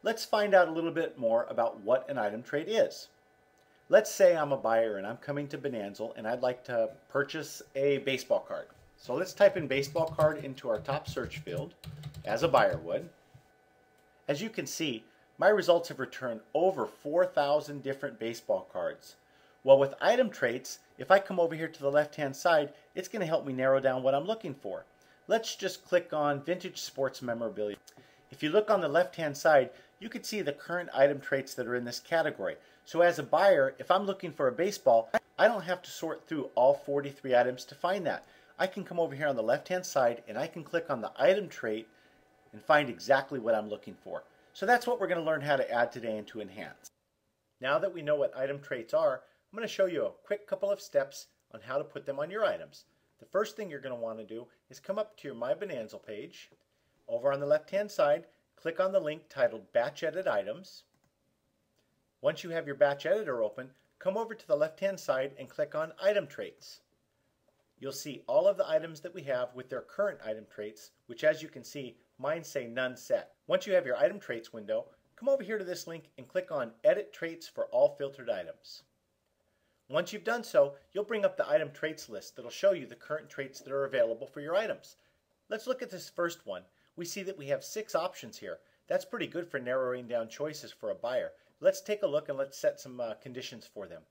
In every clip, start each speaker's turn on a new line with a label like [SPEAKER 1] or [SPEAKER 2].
[SPEAKER 1] Let's find out a little bit more about what an item trait is. Let's say I'm a buyer and I'm coming to Bonanzle and I'd like to purchase a baseball card. So let's type in baseball card into our top search field, as a buyer would. As you can see, my results have returned over 4,000 different baseball cards. Well, with item traits, if I come over here to the left-hand side, it's going to help me narrow down what I'm looking for. Let's just click on Vintage Sports Memorabilia. If you look on the left-hand side, you can see the current item traits that are in this category. So as a buyer, if I'm looking for a baseball, I don't have to sort through all 43 items to find that. I can come over here on the left-hand side and I can click on the item trait and find exactly what I'm looking for. So that's what we're going to learn how to add today and to enhance. Now that we know what item traits are, I'm going to show you a quick couple of steps on how to put them on your items. The first thing you're going to want to do is come up to your My Bonanzle page. Over on the left-hand side, click on the link titled Batch Edit Items. Once you have your batch editor open, come over to the left-hand side and click on Item Traits. You'll see all of the items that we have with their current item traits, which as you can see, mine say None Set. Once you have your item traits window, come over here to this link and click on Edit Traits for all filtered items. Once you've done so, you'll bring up the item traits list that'll show you the current traits that are available for your items. Let's look at this first one. We see that we have 6 options here. That's pretty good for narrowing down choices for a buyer. Let's take a look and let's set some conditions for them.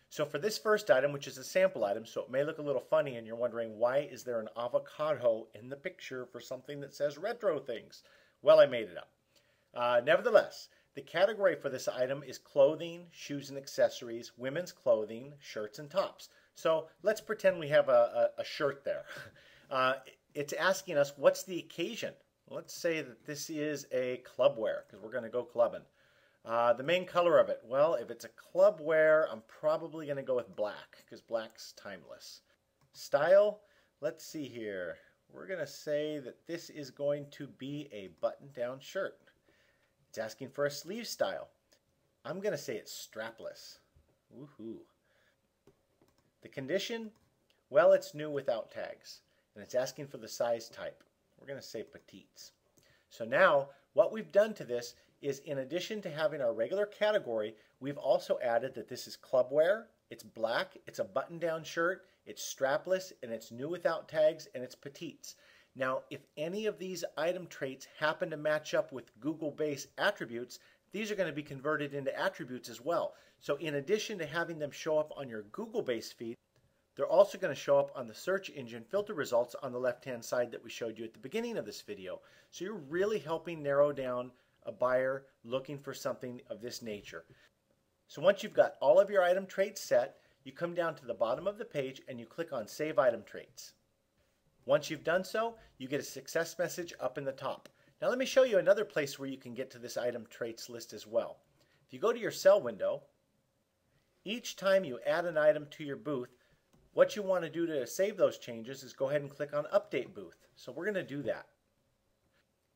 [SPEAKER 1] So for this first item, which is a sample item, so it may look a little funny and you're wondering why is there an avocado in the picture for something that says retro things? Well, I made it up. Nevertheless, the category for this item is clothing, shoes and accessories, women's clothing, shirts and tops. So let's pretend we have a shirt there. It's asking us what's the occasion. Let's say that this is a club wear because we're going to go clubbing. The main color of it, well, if it's a club wear, I'm probably going to go with black because black's timeless. Style, let's see here. We're going to say that this is going to be a button-down shirt. It's asking for a sleeve style. I'm going to say it's strapless. Woohoo. The condition, well, it's new without tags. And it's asking for the size type. We're going to say petites. So now, what we've done to this is in addition to having our regular category, we've also added that this is club wear, it's black, it's a button-down shirt, it's strapless, and it's new without tags, and it's petites. Now, if any of these item traits happen to match up with Google-based attributes, these are going to be converted into attributes as well. So in addition to having them show up on your Google-based feed, they're also going to show up on the search engine filter results on the left-hand side that we showed you at the beginning of this video. So you're really helping narrow down a buyer looking for something of this nature. So once you've got all of your item traits set, you come down to the bottom of the page and you click on Save Item Traits. Once you've done so, you get a success message up in the top. Now let me show you another place where you can get to this item traits list as well. If you go to your cell window, each time you add an item to your booth, what you want to do to save those changes is go ahead and click on Update Booth. So we're going to do that.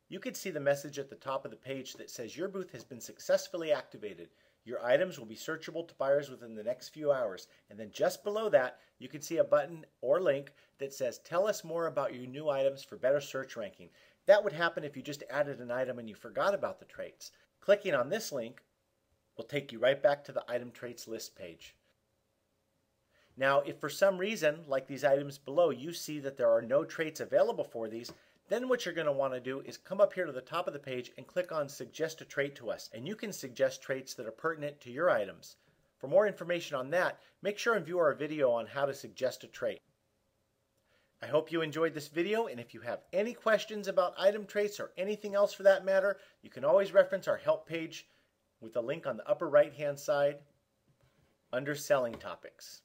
[SPEAKER 1] You can see the message at the top of the page that says your booth has been successfully activated. Your items will be searchable to buyers within the next few hours. And then just below that, you can see a button or link that says tell us more about your new items for better search ranking. That would happen if you just added an item and you forgot about the traits. Clicking on this link will take you right back to the item traits list page. Now, if for some reason, like these items below, you see that there are no traits available for these, then what you're going to want to do is come up here to the top of the page and click on Suggest a Trait to Us, and you can suggest traits that are pertinent to your items. For more information on that, make sure and view our video on how to suggest a trait. I hope you enjoyed this video, and if you have any questions about item traits or anything else for that matter, you can always reference our help page with the link on the upper right-hand side under Selling Topics.